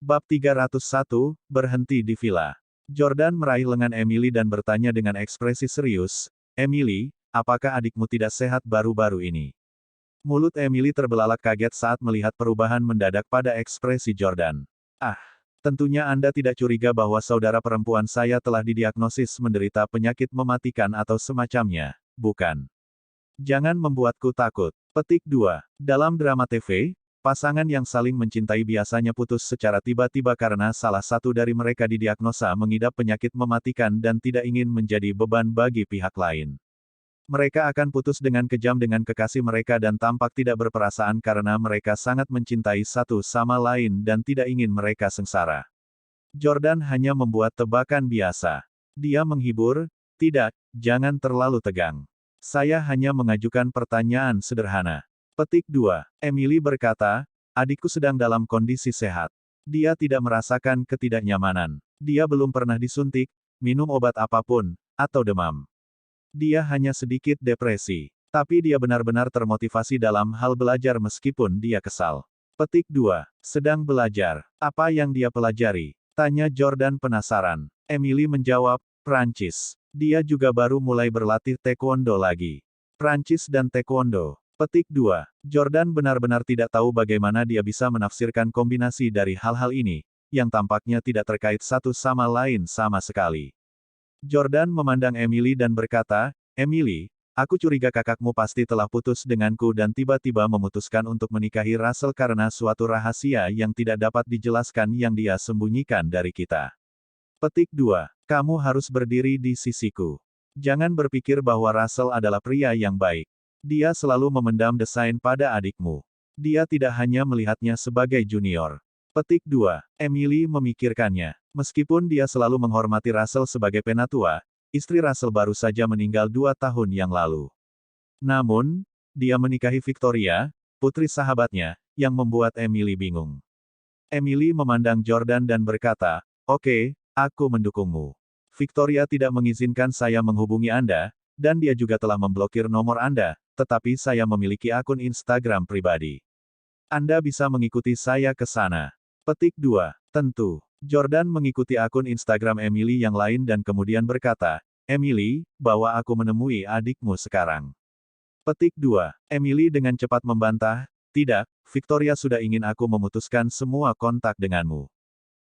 Bab 301, berhenti di villa. Jordan meraih lengan Emily dan bertanya dengan ekspresi serius, "Emily, apakah adikmu tidak sehat baru-baru ini?" Mulut Emily terbelalak kaget saat melihat perubahan mendadak pada ekspresi Jordan. "Ah, tentunya Anda tidak curiga bahwa saudara perempuan saya telah didiagnosis menderita penyakit mematikan atau semacamnya, bukan? Jangan membuatku takut." Petik 2. Dalam drama TV, pasangan yang saling mencintai biasanya putus secara tiba-tiba karena salah satu dari mereka didiagnosa mengidap penyakit mematikan dan tidak ingin menjadi beban bagi pihak lain. Mereka akan putus dengan kejam dengan kekasih mereka dan tampak tidak berperasaan karena mereka sangat mencintai satu sama lain dan tidak ingin mereka sengsara. Jordan hanya membuat tebakan biasa. Dia menghibur, "Tidak, jangan terlalu tegang. Saya hanya mengajukan pertanyaan sederhana." Petik 2. Emily berkata, "Adikku sedang dalam kondisi sehat. Dia tidak merasakan ketidaknyamanan. Dia belum pernah disuntik, minum obat apapun, atau demam. Dia hanya sedikit depresi. Tapi dia benar-benar termotivasi dalam hal belajar meskipun dia kesal." Petik 2. Sedang belajar. Apa yang dia pelajari? Tanya Jordan penasaran. Emily menjawab, "Prancis. Dia juga baru mulai berlatih taekwondo lagi." Prancis dan taekwondo. Petik 2. Jordan benar-benar tidak tahu bagaimana dia bisa menafsirkan kombinasi dari hal-hal ini, yang tampaknya tidak terkait satu sama lain sama sekali. Jordan memandang Emily dan berkata, "Emily, aku curiga kakakmu pasti telah putus denganku dan tiba-tiba memutuskan untuk menikahi Russell karena suatu rahasia yang tidak dapat dijelaskan yang dia sembunyikan dari kita." Petik 2. Kamu harus berdiri di sisiku. Jangan berpikir bahwa Russell adalah pria yang baik. Dia selalu memendam desain pada adikmu. Dia tidak hanya melihatnya sebagai junior. Petik 2. Emily memikirkannya. Meskipun dia selalu menghormati Russell sebagai penatua, istri Russell baru saja meninggal 2 tahun yang lalu. Namun, dia menikahi Victoria, putri sahabatnya, yang membuat Emily bingung. Emily memandang Jordan dan berkata, "Oke, aku mendukungmu. Victoria tidak mengizinkan saya menghubungi Anda, dan dia juga telah memblokir nomor Anda, tetapi saya memiliki akun Instagram pribadi. Anda bisa mengikuti saya ke sana." Petik 2. Tentu. Jordan mengikuti akun Instagram Emily yang lain dan kemudian berkata, "Emily, bawa aku menemui adikmu sekarang." Petik 2. Emily dengan cepat membantah, "Tidak, Victoria sudah ingin aku memutuskan semua kontak denganmu.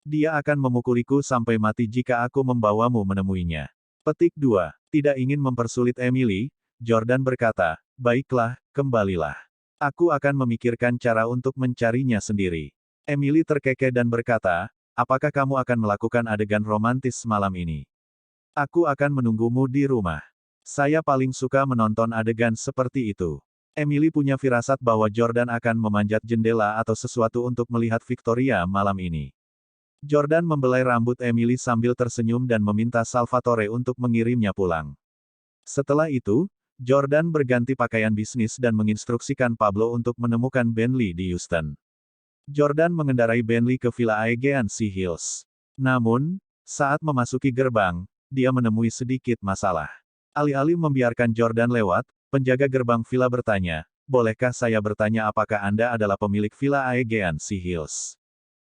Dia akan memukuliku sampai mati jika aku membawamu menemuinya." Petik 2. Tidak ingin mempersulit Emily, Jordan berkata, "Baiklah, kembalilah. Aku akan memikirkan cara untuk mencarinya sendiri." Emily terkekeh dan berkata, "Apakah kamu akan melakukan adegan romantis malam ini? Aku akan menunggumu di rumah. Saya paling suka menonton adegan seperti itu." Emily punya firasat bahwa Jordan akan memanjat jendela atau sesuatu untuk melihat Victoria malam ini. Jordan membelai rambut Emily sambil tersenyum dan meminta Salvatore untuk mengirimnya pulang. Setelah itu, Jordan berganti pakaian bisnis dan menginstruksikan Pablo untuk menemukan Bentley di Houston. Jordan mengendarai Bentley ke Villa Aegean Sea Hills. Namun, saat memasuki gerbang, dia menemui sedikit masalah. Alih-alih membiarkan Jordan lewat, penjaga gerbang villa bertanya, "Bolehkah saya bertanya apakah Anda adalah pemilik Villa Aegean Sea Hills?"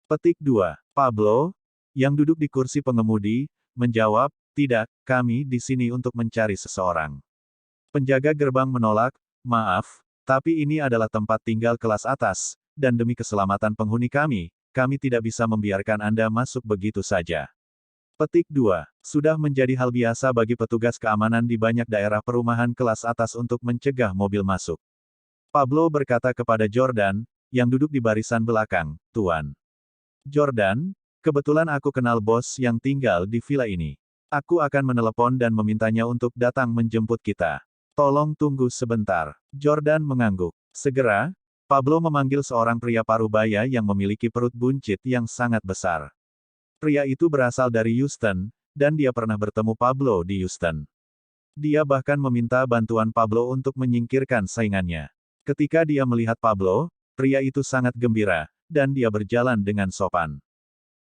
Petik 2. Pablo, yang duduk di kursi pengemudi, menjawab, "Tidak, kami di sini untuk mencari seseorang." Penjaga gerbang menolak, "Maaf, tapi ini adalah tempat tinggal kelas atas, dan demi keselamatan penghuni kami tidak bisa membiarkan Anda masuk begitu saja." Petik 2. Sudah menjadi hal biasa bagi petugas keamanan di banyak daerah perumahan kelas atas untuk mencegah mobil masuk. Pablo berkata kepada Jordan, yang duduk di barisan belakang, "Tuan Jordan, kebetulan aku kenal bos yang tinggal di villa ini. Aku akan menelepon dan memintanya untuk datang menjemput kita. Tolong tunggu sebentar." Jordan mengangguk. Segera, Pablo memanggil seorang pria parubaya yang memiliki perut buncit yang sangat besar. Pria itu berasal dari Houston, dan dia pernah bertemu Pablo di Houston. Dia bahkan meminta bantuan Pablo untuk menyingkirkan saingannya. Ketika dia melihat Pablo, pria itu sangat gembira, dan dia berjalan dengan sopan.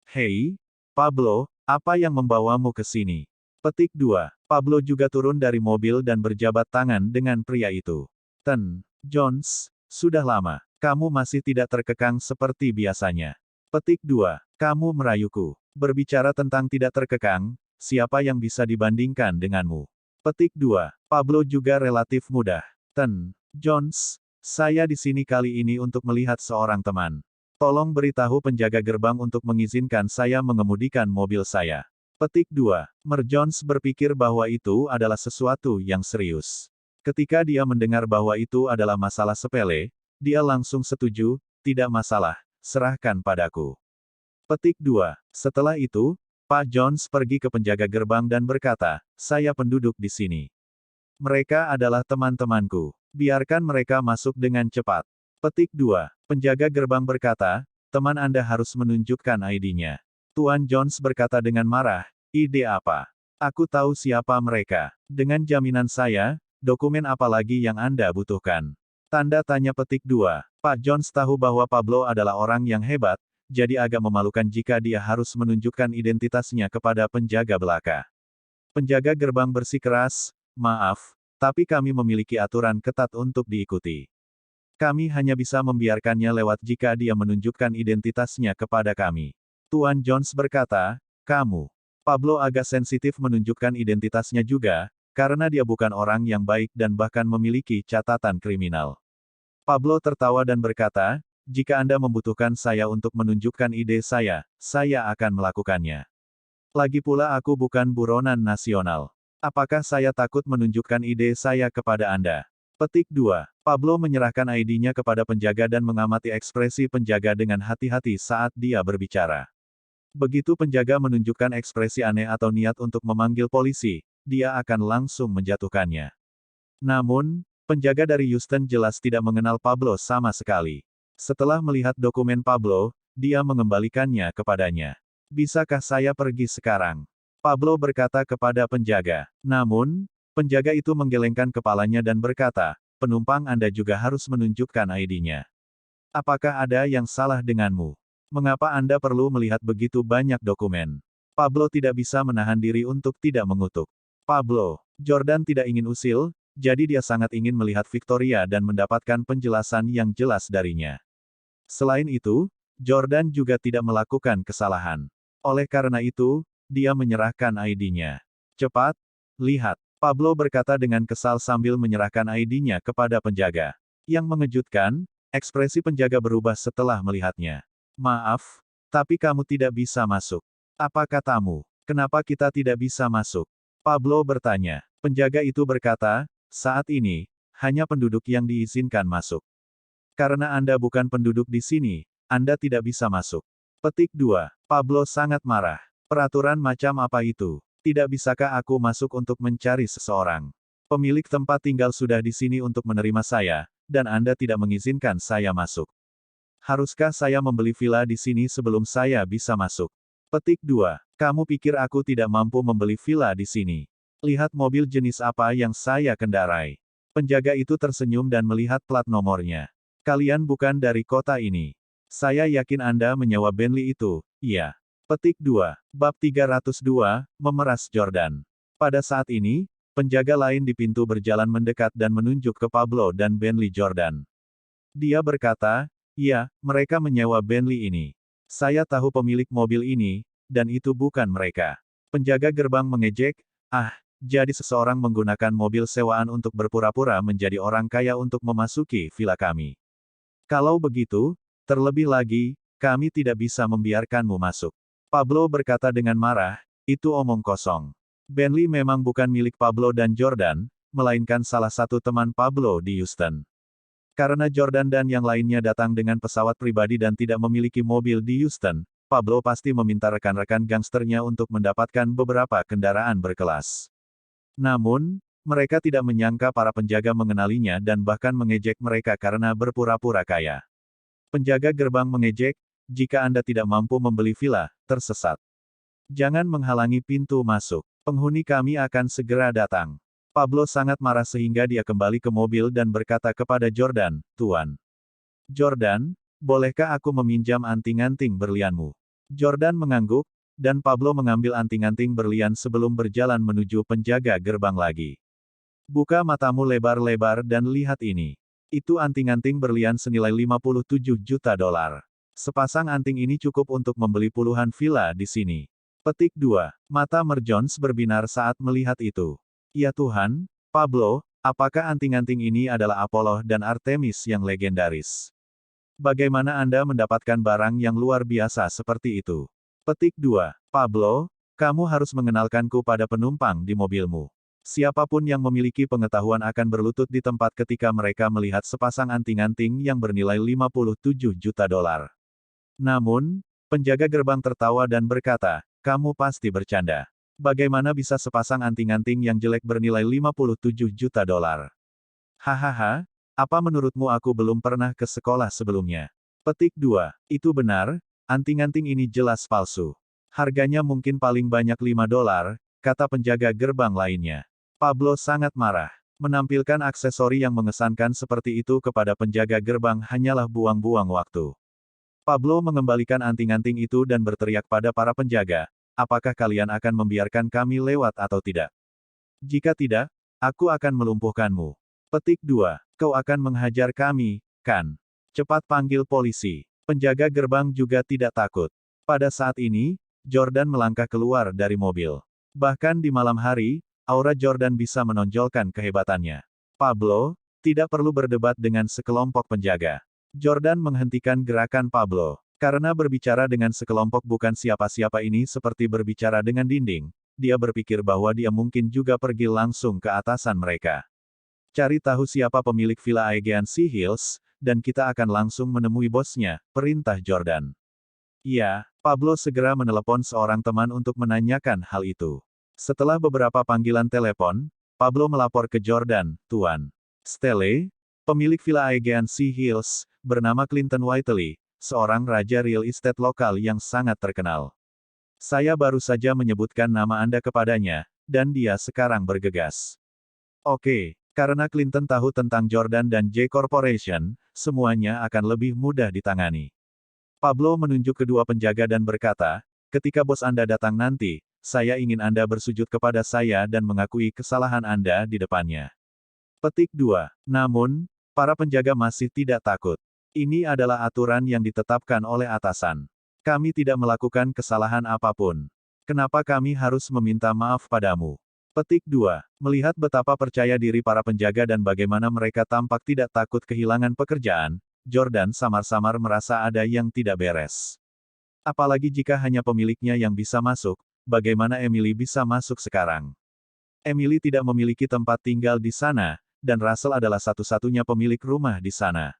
"Hei, Pablo, apa yang membawamu ke sini?" Petik 2. Pablo juga turun dari mobil dan berjabat tangan dengan pria itu. "Ten Jones, sudah lama. Kamu masih tidak terkekang seperti biasanya." Petik 2. Kamu merayuku. Berbicara tentang tidak terkekang, siapa yang bisa dibandingkan denganmu? Petik 2. Pablo juga relatif mudah. Jones, saya di sini kali ini untuk melihat seorang teman. Tolong beritahu penjaga gerbang untuk mengizinkan saya mengemudikan mobil saya. Petik 2. Jones berpikir bahwa itu adalah sesuatu yang serius. Ketika dia mendengar bahwa itu adalah masalah sepele, dia langsung setuju, tidak masalah, serahkan padaku. Petik 2. Setelah itu, Pak Jones pergi ke penjaga gerbang dan berkata, saya penduduk di sini. Mereka adalah teman-temanku. Biarkan mereka masuk dengan cepat. Petik 2. Penjaga gerbang berkata, teman Anda harus menunjukkan ID-nya. Tuan Jones berkata dengan marah, ide apa? Aku tahu siapa mereka. Dengan jaminan saya, dokumen apa lagi yang Anda butuhkan? Tanda tanya petik 2. Pak Jones tahu bahwa Pablo adalah orang yang hebat, jadi agak memalukan jika dia harus menunjukkan identitasnya kepada penjaga belaka. Penjaga gerbang bersikeras, maaf, tapi kami memiliki aturan ketat untuk diikuti. Kami hanya bisa membiarkannya lewat jika dia menunjukkan identitasnya kepada kami. Tuan Jones berkata, kamu. Pablo agak sensitif menunjukkan identitasnya juga, karena dia bukan orang yang baik dan bahkan memiliki catatan kriminal. Pablo tertawa dan berkata, jika Anda membutuhkan saya untuk menunjukkan ide saya akan melakukannya. Lagi pula aku bukan buronan nasional. Apakah saya takut menunjukkan ide saya kepada Anda? Petik 2. Pablo menyerahkan ID-nya kepada penjaga dan mengamati ekspresi penjaga dengan hati-hati saat dia berbicara. Begitu penjaga menunjukkan ekspresi aneh atau niat untuk memanggil polisi, dia akan langsung menjatuhkannya. Namun, penjaga dari Houston jelas tidak mengenal Pablo sama sekali. Setelah melihat dokumen Pablo, dia mengembalikannya kepadanya. Bisakah saya pergi sekarang? Pablo berkata kepada penjaga. Namun, penjaga itu menggelengkan kepalanya dan berkata, penumpang Anda juga harus menunjukkan ID-nya. Apakah ada yang salah denganmu? Mengapa Anda perlu melihat begitu banyak dokumen? Pablo tidak bisa menahan diri untuk tidak mengutuk. Pablo, Jordan tidak ingin usil, jadi dia sangat ingin melihat Victoria dan mendapatkan penjelasan yang jelas darinya. Selain itu, Jordan juga tidak melakukan kesalahan. Oleh karena itu, dia menyerahkan ID-nya. Cepat, lihat. Pablo berkata dengan kesal sambil menyerahkan ID-nya kepada penjaga. Yang mengejutkan, ekspresi penjaga berubah setelah melihatnya. Maaf, tapi kamu tidak bisa masuk. Apa katamu? Kenapa kita tidak bisa masuk? Pablo bertanya. Penjaga itu berkata, saat ini, hanya penduduk yang diizinkan masuk. Karena Anda bukan penduduk di sini, Anda tidak bisa masuk. Petik 2. Pablo sangat marah. Peraturan macam apa itu? Tidak bisakah aku masuk untuk mencari seseorang? Pemilik tempat tinggal sudah di sini untuk menerima saya, dan Anda tidak mengizinkan saya masuk. Haruskah saya membeli villa di sini sebelum saya bisa masuk? Petik 2. Kamu pikir aku tidak mampu membeli villa di sini? Lihat mobil jenis apa yang saya kendarai. Penjaga itu tersenyum dan melihat plat nomornya. Kalian bukan dari kota ini. Saya yakin Anda menyewa Bentley itu, iya. Petik 2. Bab 302, Memeras Jordan. Pada saat ini, penjaga lain di pintu berjalan mendekat dan menunjuk ke Pablo dan Bentley Jordan. Dia berkata, ya, mereka menyewa Bentley ini. Saya tahu pemilik mobil ini, dan itu bukan mereka. Penjaga gerbang mengejek, jadi seseorang menggunakan mobil sewaan untuk berpura-pura menjadi orang kaya untuk memasuki villa kami. Kalau begitu, terlebih lagi, kami tidak bisa membiarkanmu masuk. Pablo berkata dengan marah, itu omong kosong. Bentley memang bukan milik Pablo dan Jordan, melainkan salah satu teman Pablo di Houston. Karena Jordan dan yang lainnya datang dengan pesawat pribadi dan tidak memiliki mobil di Houston, Pablo pasti meminta rekan-rekan gangsternya untuk mendapatkan beberapa kendaraan berkelas. Namun, mereka tidak menyangka para penjaga mengenalinya dan bahkan mengejek mereka karena berpura-pura kaya. Penjaga gerbang mengejek, jika Anda tidak mampu membeli villa, tersesat. Jangan menghalangi pintu masuk. Penghuni kami akan segera datang. Pablo sangat marah sehingga dia kembali ke mobil dan berkata kepada Jordan, Tuan Jordan, bolehkah aku meminjam anting-anting berlianmu? Jordan mengangguk, dan Pablo mengambil anting-anting berlian sebelum berjalan menuju penjaga gerbang lagi. Buka matamu lebar-lebar dan lihat ini. Itu anting-anting berlian senilai $57 juta. Sepasang anting ini cukup untuk membeli puluhan villa di sini. Petik 2. Mata Merjons berbinar saat melihat itu. Ya Tuhan, Pablo, apakah anting-anting ini adalah Apollo dan Artemis yang legendaris? Bagaimana Anda mendapatkan barang yang luar biasa seperti itu? Petik 2. Pablo, kamu harus mengenalkanku pada penumpang di mobilmu. Siapapun yang memiliki pengetahuan akan berlutut di tempat ketika mereka melihat sepasang anting-anting yang bernilai 57 juta dolar. Namun, penjaga gerbang tertawa dan berkata, kamu pasti bercanda. Bagaimana bisa sepasang anting-anting yang jelek bernilai 57 juta dolar? Hahaha, apa menurutmu aku belum pernah ke sekolah sebelumnya? Petik 2. Itu benar, anting-anting ini jelas palsu. Harganya mungkin paling banyak 5 dolar, kata penjaga gerbang lainnya. Pablo sangat marah. Menampilkan aksesori yang mengesankan seperti itu kepada penjaga gerbang hanyalah buang-buang waktu. Pablo mengembalikan anting-anting itu dan berteriak pada para penjaga, apakah kalian akan membiarkan kami lewat atau tidak? Jika tidak, aku akan melumpuhkanmu. Petik 2. Kau akan menghajar kami, kan? Cepat panggil polisi. Penjaga gerbang juga tidak takut. Pada saat ini, Jordan melangkah keluar dari mobil. Bahkan di malam hari, aura Jordan bisa menonjolkan kehebatannya. Pablo, tidak perlu berdebat dengan sekelompok penjaga. Jordan menghentikan gerakan Pablo. Karena berbicara dengan sekelompok bukan siapa-siapa ini seperti berbicara dengan dinding, dia berpikir bahwa dia mungkin juga pergi langsung ke atasan mereka. Cari tahu siapa pemilik Villa Aegean Sea Hills, dan kita akan langsung menemui bosnya, perintah Jordan. Iya, Pablo segera menelepon seorang teman untuk menanyakan hal itu. Setelah beberapa panggilan telepon, Pablo melapor ke Jordan, Tuan Stelle, pemilik Villa Aegean Sea Hills, bernama Clinton Whiteley, seorang raja real estate lokal yang sangat terkenal. Saya baru saja menyebutkan nama Anda kepadanya, dan dia sekarang bergegas. Oke, karena Clinton tahu tentang Jordan dan J Corporation, semuanya akan lebih mudah ditangani. Pablo menunjuk kedua penjaga dan berkata, ketika bos Anda datang nanti, saya ingin Anda bersujud kepada saya dan mengakui kesalahan Anda di depannya. Petik 2. Namun, para penjaga masih tidak takut. Ini adalah aturan yang ditetapkan oleh atasan. Kami tidak melakukan kesalahan apapun. Kenapa kami harus meminta maaf padamu? Petik 2. Melihat betapa percaya diri para penjaga dan bagaimana mereka tampak tidak takut kehilangan pekerjaan, Jordan samar-samar merasa ada yang tidak beres. Apalagi jika hanya pemiliknya yang bisa masuk, bagaimana Emily bisa masuk sekarang? Emily tidak memiliki tempat tinggal di sana, dan Russell adalah satu-satunya pemilik rumah di sana.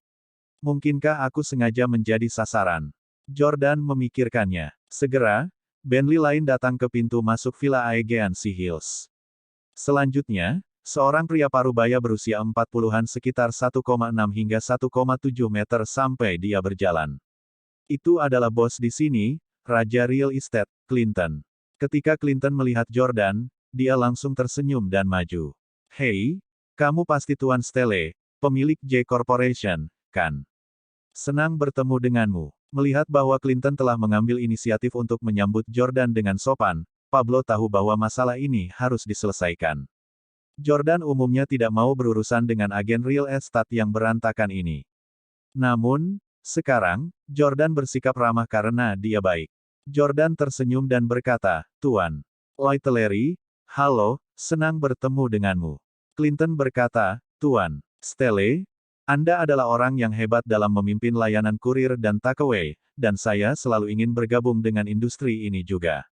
Mungkinkah aku sengaja menjadi sasaran? Jordan memikirkannya. Segera, Bentley lain datang ke pintu masuk Villa Aegean Sea Hills. Selanjutnya, seorang pria parubaya berusia 40-an sekitar 1,6 hingga 1,7 meter sampai dia berjalan. Itu adalah bos di sini, Raja Real Estate, Clinton. Ketika Clinton melihat Jordan, dia langsung tersenyum dan maju. Hei, kamu pasti Tuan Stelle, pemilik J Corporation, kan? Senang bertemu denganmu. Melihat bahwa Clinton telah mengambil inisiatif untuk menyambut Jordan dengan sopan, Pablo tahu bahwa masalah ini harus diselesaikan. Jordan umumnya tidak mau berurusan dengan agen real estate yang berantakan ini. Namun, sekarang, Jordan bersikap ramah karena dia baik. Jordan tersenyum dan berkata, Tuan Whiteley, halo, senang bertemu denganmu. Clinton berkata, Tuan Stelle, Anda adalah orang yang hebat dalam memimpin layanan kurir dan takeaway, dan saya selalu ingin bergabung dengan industri ini juga.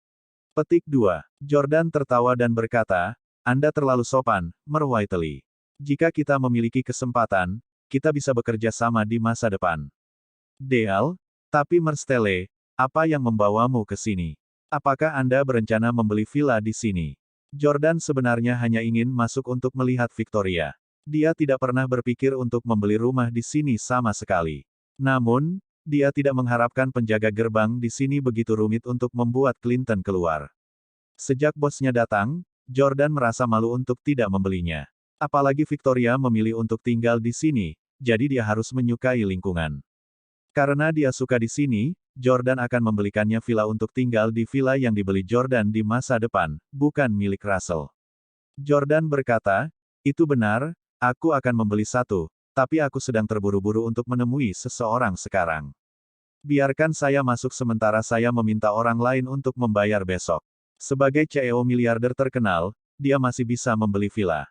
Petik 2. Jordan tertawa dan berkata, Anda terlalu sopan, Mer Whiteley. Jika kita memiliki kesempatan, kita bisa bekerja sama di masa depan. Deal, tapi Mer Stelle, apa yang membawamu ke sini? Apakah Anda berencana membeli villa di sini? Jordan sebenarnya hanya ingin masuk untuk melihat Victoria. Dia tidak pernah berpikir untuk membeli rumah di sini sama sekali. Namun, dia tidak mengharapkan penjaga gerbang di sini begitu rumit untuk membuat Clinton keluar. Sejak bosnya datang, Jordan merasa malu untuk tidak membelinya. Apalagi Victoria memilih untuk tinggal di sini, jadi dia harus menyukai lingkungan. Karena dia suka di sini, Jordan akan membelikannya villa untuk tinggal di villa yang dibeli Jordan di masa depan, bukan milik Russell. Jordan berkata, itu benar, aku akan membeli satu, tapi aku sedang terburu-buru untuk menemui seseorang sekarang. Biarkan saya masuk sementara saya meminta orang lain untuk membayar besok. Sebagai CEO miliarder terkenal, dia masih bisa membeli villa.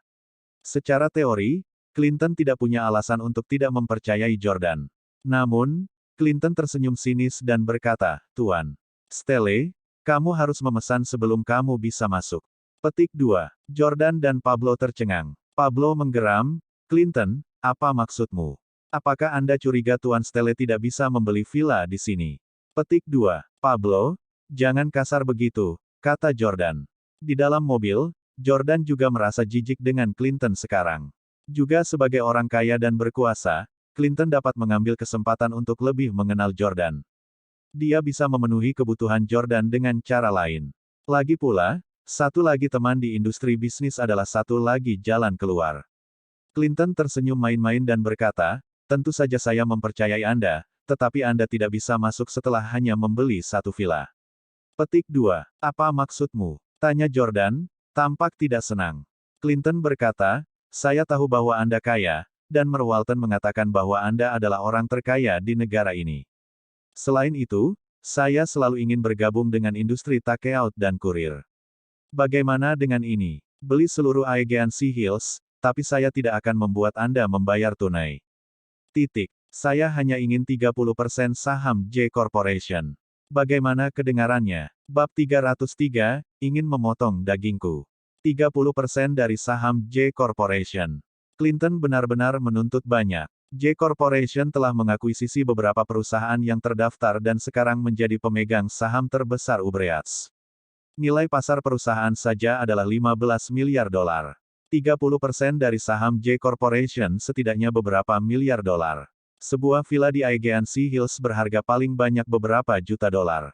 Secara teori, Clinton tidak punya alasan untuk tidak mempercayai Jordan. Namun, Clinton tersenyum sinis dan berkata, "Tuan Stelle, kamu harus memesan sebelum kamu bisa masuk." Petik 2. Jordan dan Pablo tercengang. Pablo menggeram, "Clinton, apa maksudmu? Apakah Anda curiga Tuan Stelle tidak bisa membeli villa di sini?" Petik 2. Pablo, "Jangan kasar begitu," kata Jordan. Di dalam mobil, Jordan juga merasa jijik dengan Clinton sekarang. Juga sebagai orang kaya dan berkuasa, Clinton dapat mengambil kesempatan untuk lebih mengenal Jordan. Dia bisa memenuhi kebutuhan Jordan dengan cara lain. Lagi pula, satu lagi teman di industri bisnis adalah satu lagi jalan keluar. Clinton tersenyum main-main dan berkata, "Tentu saja saya mempercayai Anda, tetapi Anda tidak bisa masuk setelah hanya membeli satu villa." Petik 2. Apa maksudmu? Tanya Jordan, tampak tidak senang. Clinton berkata, "Saya tahu bahwa Anda kaya, dan Mer Walton mengatakan bahwa Anda adalah orang terkaya di negara ini. Selain itu, saya selalu ingin bergabung dengan industri takeout dan kurir. Bagaimana dengan ini? Beli seluruh Aegean Sea Hills, tapi saya tidak akan membuat Anda membayar tunai. Titik. Saya hanya ingin 30% saham J Corporation. Bagaimana kedengarannya? Bab 303, ingin memotong dagingku. 30% dari saham J Corporation. Clinton benar-benar menuntut banyak. J Corporation telah mengakuisisi beberapa perusahaan yang terdaftar dan sekarang menjadi pemegang saham terbesar Ubreats. Nilai pasar perusahaan saja adalah 15 miliar dolar. 30% dari saham J Corporation setidaknya beberapa miliar dolar. Sebuah villa di Aegean Sea Hills berharga paling banyak beberapa juta dolar.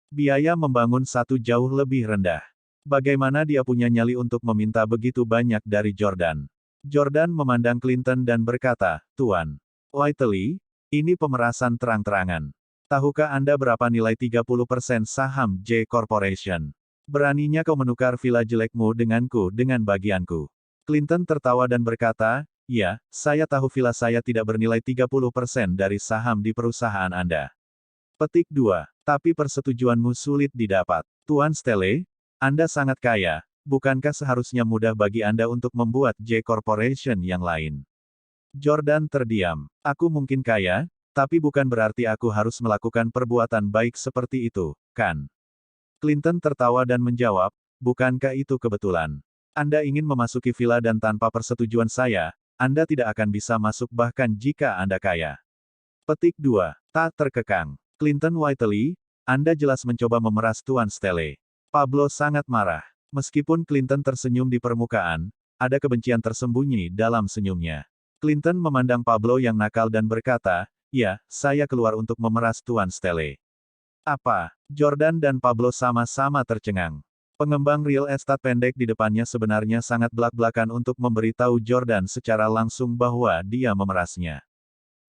Biaya membangun satu jauh lebih rendah. Bagaimana dia punya nyali untuk meminta begitu banyak dari Jordan? Jordan memandang Clinton dan berkata, "Tuan Whiteley, ini pemerasan terang-terangan. Tahukah Anda berapa nilai 30% saham J Corporation? Beraninya kau menukar villa jelekmu denganku dengan bagianku." Clinton tertawa dan berkata, "Ya, saya tahu villa saya tidak bernilai 30% dari saham di perusahaan Anda." Petik 2. Tapi persetujuanmu sulit didapat. Tuan Stelle, Anda sangat kaya, bukankah seharusnya mudah bagi Anda untuk membuat J Corporation yang lain? Jordan terdiam. "Aku mungkin kaya, tapi bukan berarti aku harus melakukan perbuatan baik seperti itu, kan?" Clinton tertawa dan menjawab, "Bukankah itu kebetulan? Anda ingin memasuki villa dan tanpa persetujuan saya, Anda tidak akan bisa masuk bahkan jika Anda kaya." Petik 2. Tak terkekang. Clinton Whiteley, Anda jelas mencoba memeras Tuan Stelle. Pablo sangat marah. Meskipun Clinton tersenyum di permukaan, ada kebencian tersembunyi dalam senyumnya. Clinton memandang Pablo yang nakal dan berkata, "Ya, saya keluar untuk memeras Tuan Stelle." Apa? Jordan dan Pablo sama-sama tercengang. Pengembang real estate pendek di depannya sebenarnya sangat belak-belakan untuk memberitahu Jordan secara langsung bahwa dia memerasnya.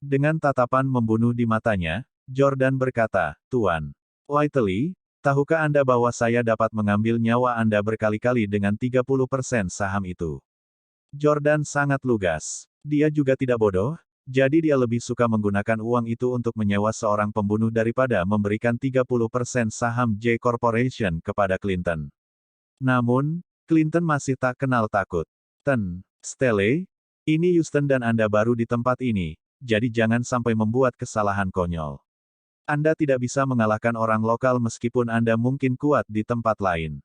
Dengan tatapan membunuh di matanya, Jordan berkata, "Tuan Whiteley, tahukah Anda bahwa saya dapat mengambil nyawa Anda berkali-kali dengan 30% saham itu?" Jordan sangat lugas. Dia juga tidak bodoh, jadi dia lebih suka menggunakan uang itu untuk menyewa seorang pembunuh daripada memberikan 30% saham J Corporation kepada Clinton. Namun, Clinton masih tak kenal takut. "Ten Stelle, ini Houston dan Anda baru di tempat ini, jadi jangan sampai membuat kesalahan konyol. Anda tidak bisa mengalahkan orang lokal meskipun Anda mungkin kuat di tempat lain.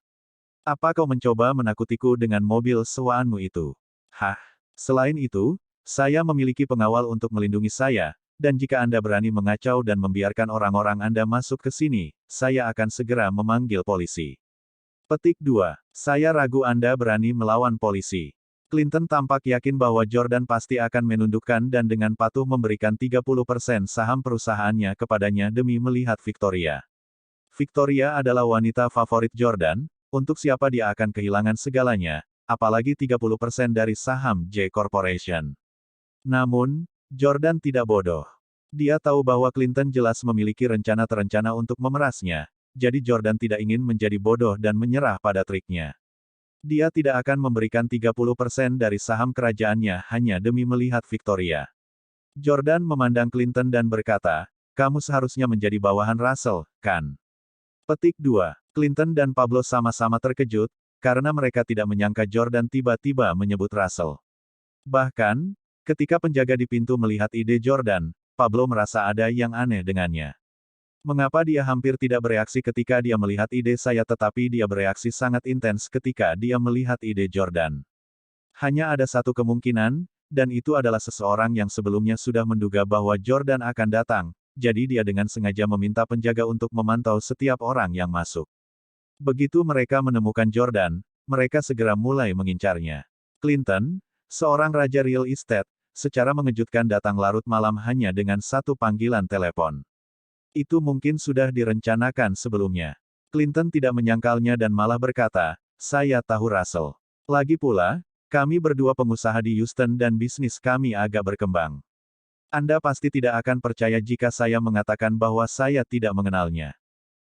Apa kau mencoba menakutiku dengan mobil sewaanmu itu? Hah? Selain itu, saya memiliki pengawal untuk melindungi saya, dan jika Anda berani mengacau dan membiarkan orang-orang Anda masuk ke sini, saya akan segera memanggil polisi." Petik 2. Saya ragu Anda berani melawan polisi. Clinton tampak yakin bahwa Jordan pasti akan menundukkan dan dengan patuh memberikan 30% saham perusahaannya kepadanya demi melihat Victoria. Victoria adalah wanita favorit Jordan, untuk siapa dia akan kehilangan segalanya, apalagi 30% dari saham J Corporation. Namun, Jordan tidak bodoh. Dia tahu bahwa Clinton jelas memiliki rencana terencana untuk memerasnya, jadi Jordan tidak ingin menjadi bodoh dan menyerah pada triknya. Dia tidak akan memberikan 30% dari saham kerajaannya hanya demi melihat Victoria. Jordan memandang Clinton dan berkata, kamu seharusnya menjadi bawahan Russell, kan? Petik 2. Clinton dan Pablo sama-sama terkejut, karena mereka tidak menyangka Jordan tiba-tiba menyebut Russell. Bahkan, ketika penjaga di pintu melihat ide Jordan, Pablo merasa ada yang aneh dengannya. Mengapa dia hampir tidak bereaksi ketika dia melihat ide saya tetapi dia bereaksi sangat intens ketika dia melihat ide Jordan? Hanya ada satu kemungkinan, dan itu adalah seseorang yang sebelumnya sudah menduga bahwa Jordan akan datang, jadi dia dengan sengaja meminta penjaga untuk memantau setiap orang yang masuk. Begitu mereka menemukan Jordan, mereka segera mulai mengincarnya. Clinton, seorang raja real estate, secara mengejutkan datang larut malam hanya dengan satu panggilan telepon. Itu mungkin sudah direncanakan sebelumnya. Clinton tidak menyangkalnya dan malah berkata, "Saya tahu Russell. Lagi pula, kami berdua pengusaha di Houston dan bisnis kami agak berkembang. Anda pasti tidak akan percaya jika saya mengatakan bahwa saya tidak mengenalnya."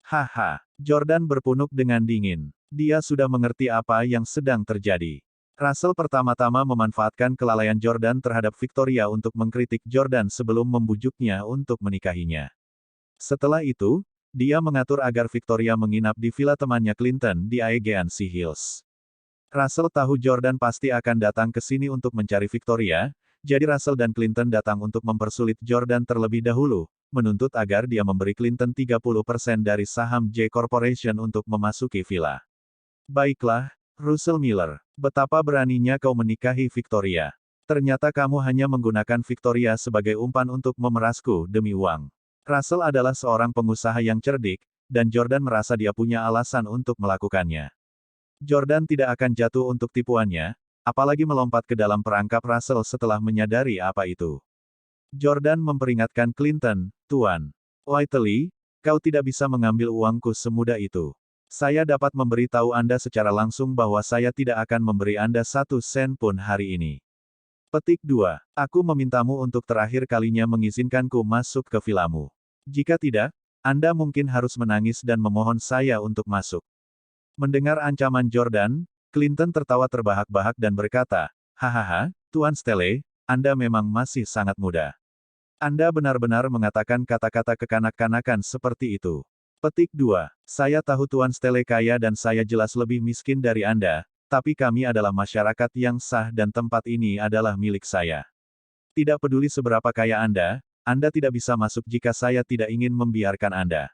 Haha, Jordan berpunuk dengan dingin. Dia sudah mengerti apa yang sedang terjadi. Russell pertama-tama memanfaatkan kelalaian Jordan terhadap Victoria untuk mengkritik Jordan sebelum membujuknya untuk menikahinya. Setelah itu, dia mengatur agar Victoria menginap di villa temannya Clinton di Aegean Sea Hills. Russell tahu Jordan pasti akan datang ke sini untuk mencari Victoria, jadi Russell dan Clinton datang untuk mempersulit Jordan terlebih dahulu, menuntut agar dia memberi Clinton 30% dari saham J Corporation untuk memasuki villa. Baiklah, Russell Miller, betapa beraninya kau menikahi Victoria. Ternyata kamu hanya menggunakan Victoria sebagai umpan untuk memerasku demi uang. Russell adalah seorang pengusaha yang cerdik, dan Jordan merasa dia punya alasan untuk melakukannya. Jordan tidak akan jatuh untuk tipuannya, apalagi melompat ke dalam perangkap Russell setelah menyadari apa itu. Jordan memperingatkan Clinton, "Tuan Whiteley, kau tidak bisa mengambil uangku semudah itu. Saya dapat memberitahu Anda secara langsung bahwa saya tidak akan memberi Anda 1 sen pun hari ini." Petik 2. Aku memintamu untuk terakhir kalinya mengizinkanku masuk ke vilamu. Jika tidak, Anda mungkin harus menangis dan memohon saya untuk masuk. Mendengar ancaman Jordan, Clinton tertawa terbahak-bahak dan berkata, "Hahaha, Tuan Stelle, Anda memang masih sangat muda. Anda benar-benar mengatakan kata-kata kekanak-kanakan seperti itu." Petik 2. Saya tahu Tuan Stelle kaya dan saya jelas lebih miskin dari Anda, tapi kami adalah masyarakat yang sah dan tempat ini adalah milik saya. Tidak peduli seberapa kaya Anda tidak bisa masuk jika saya tidak ingin membiarkan Anda.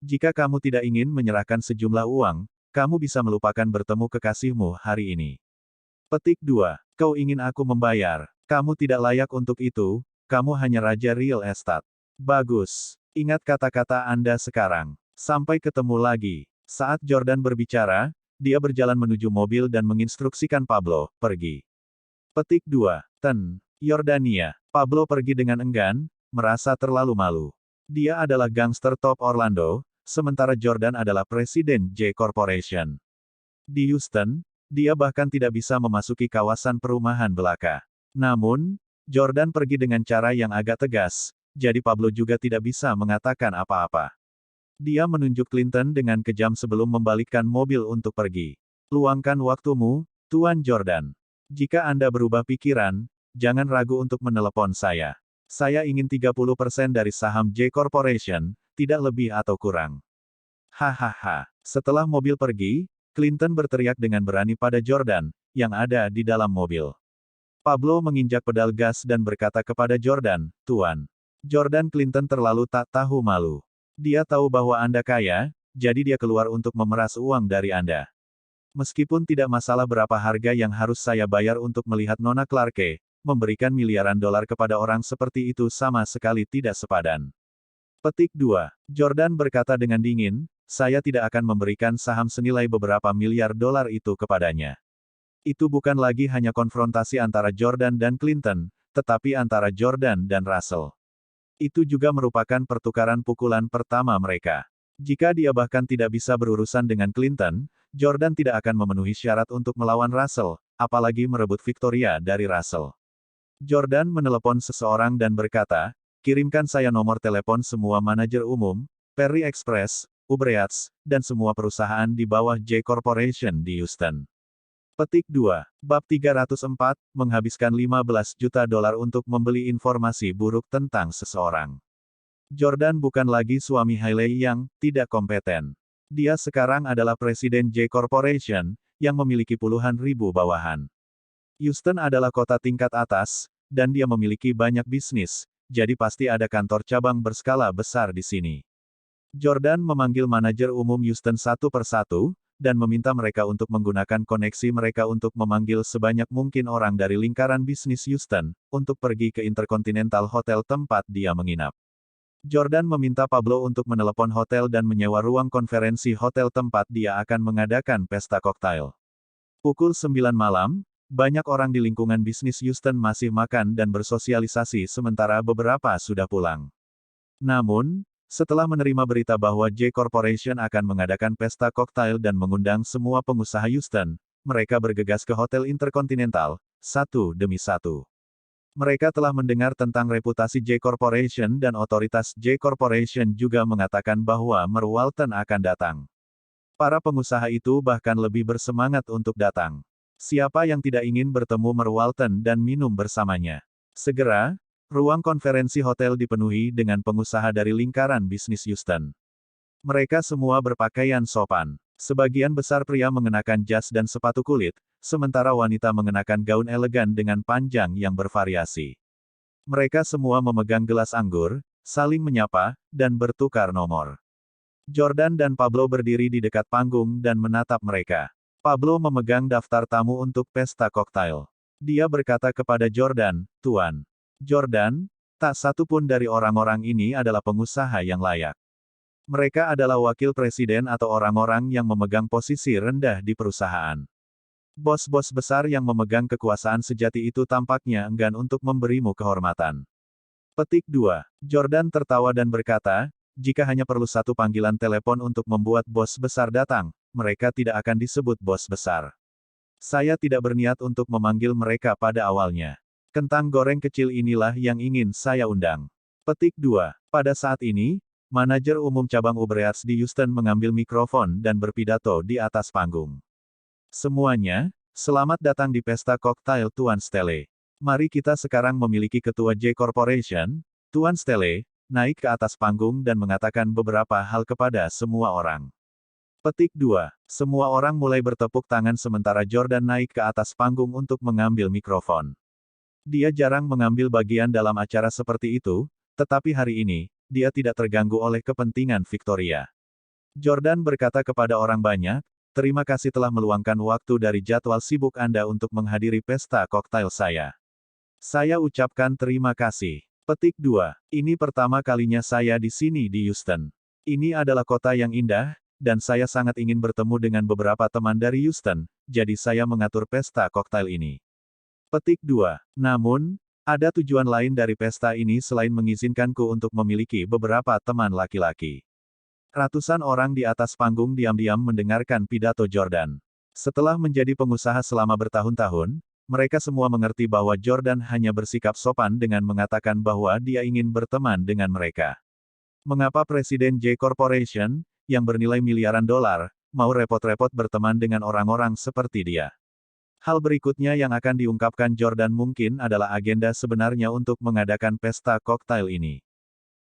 Jika kamu tidak ingin menyerahkan sejumlah uang, kamu bisa melupakan bertemu kekasihmu hari ini. Petik 2. Kau ingin aku membayar. Kamu tidak layak untuk itu, kamu hanya raja real estate. Bagus. Ingat kata-kata Anda sekarang. Sampai ketemu lagi. Saat Jordan berbicara, dia berjalan menuju mobil dan menginstruksikan Pablo, "Pergi." Petik 2. Yordania. Pablo pergi dengan enggan, merasa terlalu malu. Dia adalah gangster top Orlando, sementara Jordan adalah presiden J Corporation. Di Houston, dia bahkan tidak bisa memasuki kawasan perumahan belaka. Namun, Jordan pergi dengan cara yang agak tegas, jadi Pablo juga tidak bisa mengatakan apa-apa. Dia menunjuk Clinton dengan kejam sebelum membalikkan mobil untuk pergi. "Luangkan waktumu, Tuan Jordan. Jika Anda berubah pikiran, jangan ragu untuk menelepon saya. Saya ingin 30% dari saham J Corporation, tidak lebih atau kurang." Hahaha. Setelah mobil pergi, Clinton berteriak dengan berani pada Jordan, yang ada di dalam mobil. Pablo menginjak pedal gas dan berkata kepada Jordan, "Tuan." Jordan Clinton terlalu tak tahu malu. Dia tahu bahwa Anda kaya, jadi dia keluar untuk memeras uang dari Anda. Meskipun tidak masalah berapa harga yang harus saya bayar untuk melihat Nona Clarke, memberikan miliaran dolar kepada orang seperti itu sama sekali tidak sepadan. Petik 2. Jordan berkata dengan dingin, "Saya tidak akan memberikan saham senilai beberapa miliar dolar itu kepadanya." Itu bukan lagi hanya konfrontasi antara Jordan dan Clinton, tetapi antara Jordan dan Russell. Itu juga merupakan pertukaran pukulan pertama mereka. Jika dia bahkan tidak bisa berurusan dengan Clinton, Jordan tidak akan memenuhi syarat untuk melawan Russell, apalagi merebut Victoria dari Russell. Jordan menelepon seseorang dan berkata, "Kirimkan saya nomor telepon semua manajer umum, Perry Express, Ubreats, dan semua perusahaan di bawah J Corporation di Houston." Petik 2. Bab 304, menghabiskan $15 juta untuk membeli informasi buruk tentang seseorang. Jordan bukan lagi suami Hailey yang tidak kompeten. Dia sekarang adalah presiden J Corporation, yang memiliki puluhan ribu bawahan. Houston adalah kota tingkat atas, dan dia memiliki banyak bisnis, jadi pasti ada kantor cabang berskala besar di sini. Jordan memanggil manajer umum Houston satu persatu, dan meminta mereka untuk menggunakan koneksi mereka untuk memanggil sebanyak mungkin orang dari lingkaran bisnis Houston, untuk pergi ke Intercontinental Hotel tempat dia menginap. Jordan meminta Pablo untuk menelepon hotel dan menyewa ruang konferensi hotel tempat dia akan mengadakan pesta koktail. Pukul 9 malam, banyak orang di lingkungan bisnis Houston masih makan dan bersosialisasi sementara beberapa sudah pulang. Namun, setelah menerima berita bahwa J Corporation akan mengadakan pesta koktail dan mengundang semua pengusaha Houston, mereka bergegas ke Hotel Intercontinental, satu demi satu. Mereka telah mendengar tentang reputasi J Corporation dan otoritas J Corporation juga mengatakan bahwa Mer Walton akan datang. Para pengusaha itu bahkan lebih bersemangat untuk datang. Siapa yang tidak ingin bertemu Mer Walton dan minum bersamanya? Segera, ruang konferensi hotel dipenuhi dengan pengusaha dari lingkaran bisnis Houston. Mereka semua berpakaian sopan. Sebagian besar pria mengenakan jas dan sepatu kulit, sementara wanita mengenakan gaun elegan dengan panjang yang bervariasi. Mereka semua memegang gelas anggur, saling menyapa, dan bertukar nomor. Jordan dan Pablo berdiri di dekat panggung dan menatap mereka. Pablo memegang daftar tamu untuk pesta koktail. Dia berkata kepada Jordan, "Tuan Jordan, tak satu pun dari orang-orang ini adalah pengusaha yang layak. Mereka adalah wakil presiden atau orang-orang yang memegang posisi rendah di perusahaan. Bos-bos besar yang memegang kekuasaan sejati itu tampaknya enggan untuk memberimu kehormatan." Petik 2. Jordan tertawa dan berkata, "Jika hanya perlu satu panggilan telepon untuk membuat bos besar datang, mereka tidak akan disebut bos besar. Saya tidak berniat untuk memanggil mereka pada awalnya. Kentang goreng kecil inilah yang ingin saya undang." Petik 2. Pada saat ini, manajer umum cabang Uber Eats di Houston mengambil mikrofon dan berpidato di atas panggung. "Semuanya, selamat datang di pesta koktail Tuan Stelle. Mari kita sekarang memiliki ketua J Corporation." Tuan Stelle naik ke atas panggung dan mengatakan beberapa hal kepada semua orang. Petik 2. Semua orang mulai bertepuk tangan sementara Jordan naik ke atas panggung untuk mengambil mikrofon. Dia jarang mengambil bagian dalam acara seperti itu, tetapi hari ini, dia tidak terganggu oleh kepentingan Victoria. Jordan berkata kepada orang banyak, "Terima kasih telah meluangkan waktu dari jadwal sibuk Anda untuk menghadiri pesta koktail saya. Saya ucapkan terima kasih." Petik 2. Ini pertama kalinya saya di sini di Houston. Ini adalah kota yang indah, dan saya sangat ingin bertemu dengan beberapa teman dari Houston, jadi saya mengatur pesta koktail ini. Petik 2. Namun, ada tujuan lain dari pesta ini selain mengizinkanku untuk memiliki beberapa teman laki-laki. Ratusan orang di atas panggung diam-diam mendengarkan pidato Jordan. Setelah menjadi pengusaha selama bertahun-tahun, mereka semua mengerti bahwa Jordan hanya bersikap sopan dengan mengatakan bahwa dia ingin berteman dengan mereka. Mengapa Presiden J Corporation, yang bernilai miliaran dolar, mau repot-repot berteman dengan orang-orang seperti dia? Hal berikutnya yang akan diungkapkan Jordan mungkin adalah agenda sebenarnya untuk mengadakan pesta koktail ini.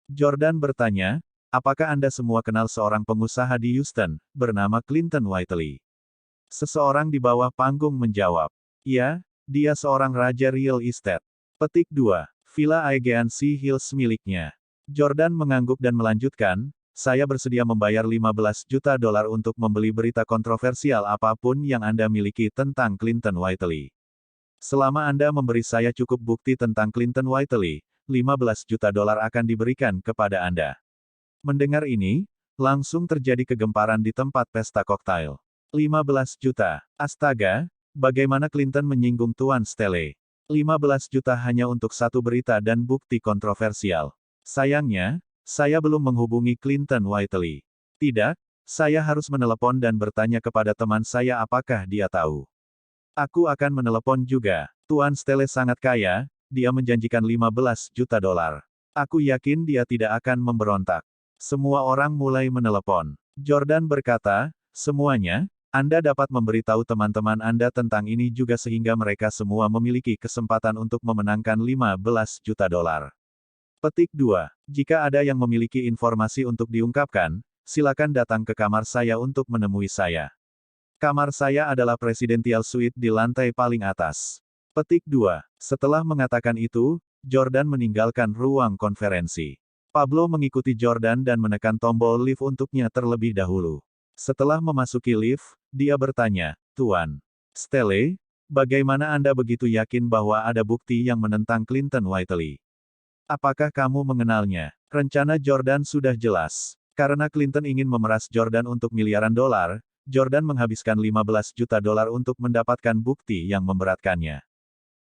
Jordan bertanya, "Apakah Anda semua kenal seorang pengusaha di Houston, bernama Clinton Whiteley?" Seseorang di bawah panggung menjawab, "Ya, dia seorang raja real estate." Petik 2. Villa Aegean Sea Hills miliknya. Jordan mengangguk dan melanjutkan, "Saya bersedia membayar 15 juta dolar untuk membeli berita kontroversial apapun yang Anda miliki tentang Clinton Whiteley. Selama Anda memberi saya cukup bukti tentang Clinton Whiteley, 15 juta dolar akan diberikan kepada Anda." Mendengar ini, langsung terjadi kegemparan di tempat pesta koktail. 15 juta. Astaga, bagaimana Clinton menyinggung Tuan Stelle? 15 juta hanya untuk satu berita dan bukti kontroversial. Sayangnya, saya belum menghubungi Clinton Whiteley. Tidak, saya harus menelepon dan bertanya kepada teman saya apakah dia tahu. Aku akan menelepon juga. Tuan Stelle sangat kaya, dia menjanjikan 15 juta dolar. Aku yakin dia tidak akan memberontak. Semua orang mulai menelepon. Jordan berkata, "Semuanya, Anda dapat memberitahu teman-teman Anda tentang ini juga sehingga mereka semua memiliki kesempatan untuk memenangkan 15 juta dolar." Petik 2. Jika ada yang memiliki informasi untuk diungkapkan, silakan datang ke kamar saya untuk menemui saya. Kamar saya adalah Presidential Suite di lantai paling atas. Petik 2. Setelah mengatakan itu, Jordan meninggalkan ruang konferensi. Pablo mengikuti Jordan dan menekan tombol lift untuknya terlebih dahulu. Setelah memasuki lift, dia bertanya, "Tuan Stelle, bagaimana Anda begitu yakin bahwa ada bukti yang menentang Clinton Whiteley? Apakah kamu mengenalnya?" Rencana Jordan sudah jelas. Karena Clinton ingin memeras Jordan untuk miliaran dolar, Jordan menghabiskan 15 juta dolar untuk mendapatkan bukti yang memberatkannya.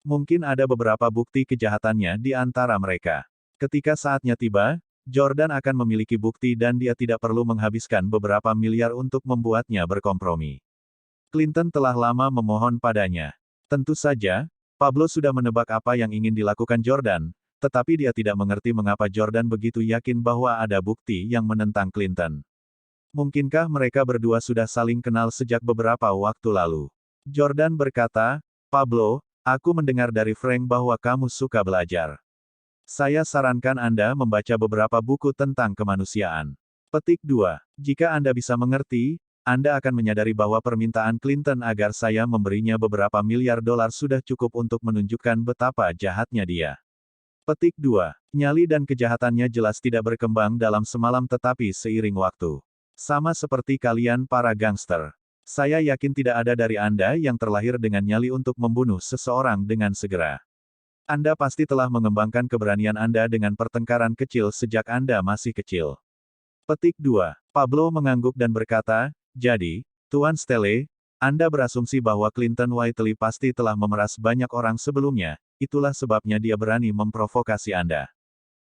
Mungkin ada beberapa bukti kejahatannya di antara mereka. Ketika saatnya tiba, Jordan akan memiliki bukti dan dia tidak perlu menghabiskan beberapa miliar untuk membuatnya berkompromi. Clinton telah lama memohon padanya. Tentu saja, Pablo sudah menebak apa yang ingin dilakukan Jordan, tetapi dia tidak mengerti mengapa Jordan begitu yakin bahwa ada bukti yang menentang Clinton. Mungkinkah mereka berdua sudah saling kenal sejak beberapa waktu lalu? Jordan berkata, "Pablo, aku mendengar dari Frank bahwa kamu suka belajar. Saya sarankan Anda membaca beberapa buku tentang kemanusiaan." Petik 2. Jika Anda bisa mengerti, Anda akan menyadari bahwa permintaan Clinton agar saya memberinya beberapa miliar dolar sudah cukup untuk menunjukkan betapa jahatnya dia. Petik 2. Nyali dan kejahatannya jelas tidak berkembang dalam semalam tetapi seiring waktu. Sama seperti kalian para gangster. Saya yakin tidak ada dari Anda yang terlahir dengan nyali untuk membunuh seseorang dengan segera. Anda pasti telah mengembangkan keberanian Anda dengan pertengkaran kecil sejak Anda masih kecil. Petik 2. Pablo mengangguk dan berkata, "Jadi, Tuan Stelle, Anda berasumsi bahwa Clinton Whiteley pasti telah memeras banyak orang sebelumnya, itulah sebabnya dia berani memprovokasi Anda."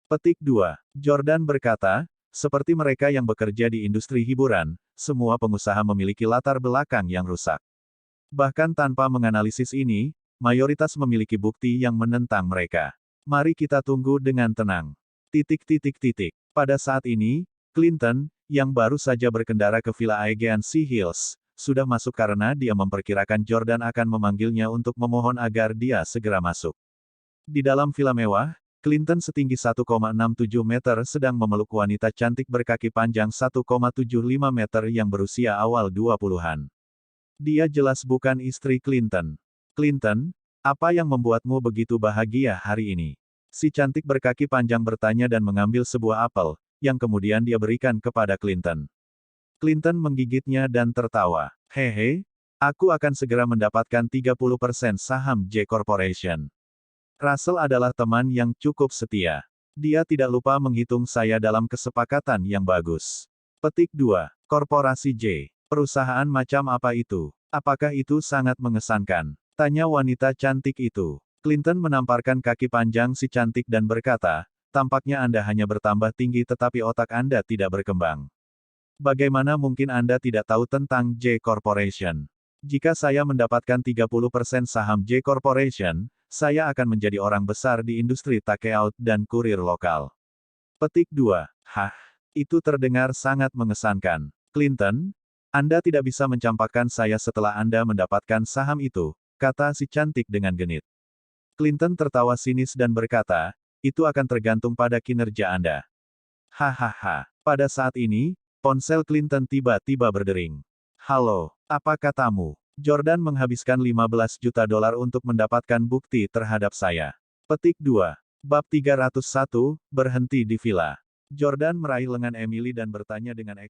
Petik 2. Jordan berkata, "Seperti mereka yang bekerja di industri hiburan, semua pengusaha memiliki latar belakang yang rusak. Bahkan tanpa menganalisis ini, mayoritas memiliki bukti yang menentang mereka. Mari kita tunggu dengan tenang." Pada saat ini, Clinton, yang baru saja berkendara ke Villa Aegean Sea Hills, sudah masuk karena dia memperkirakan Jordan akan memanggilnya untuk memohon agar dia segera masuk. Di dalam villa mewah, Clinton setinggi 1,67 meter sedang memeluk wanita cantik berkaki panjang 1,75 meter yang berusia awal 20-an. Dia jelas bukan istri Clinton. "Clinton, apa yang membuatmu begitu bahagia hari ini?" Si cantik berkaki panjang bertanya dan mengambil sebuah apel, yang kemudian dia berikan kepada Clinton. Clinton menggigitnya dan tertawa. "Hehe, aku akan segera mendapatkan 30% saham J Corporation. Russell adalah teman yang cukup setia. Dia tidak lupa menghitung saya dalam kesepakatan yang bagus." Petik 2. Korporasi J. Perusahaan macam apa itu? Apakah itu sangat mengesankan? Tanya wanita cantik itu. Clinton menamparkan kaki panjang si cantik dan berkata, "Tampaknya Anda hanya bertambah tinggi tetapi otak Anda tidak berkembang. Bagaimana mungkin Anda tidak tahu tentang J Corporation? Jika saya mendapatkan 30% saham J Corporation, saya akan menjadi orang besar di industri takeout dan kurir lokal." Petik 2. Hah, itu terdengar sangat mengesankan. Clinton, Anda tidak bisa mencampakkan saya setelah Anda mendapatkan saham itu, kata si cantik dengan genit. Clinton tertawa sinis dan berkata, "Itu akan tergantung pada kinerja Anda." Hahaha. Pada saat ini, ponsel Clinton tiba-tiba berdering. "Halo, apa katamu? Jordan menghabiskan 15 juta dolar untuk mendapatkan bukti terhadap saya." Petik 2. Bab 301, berhenti di villa. Jordan meraih lengan Emily dan bertanya dengan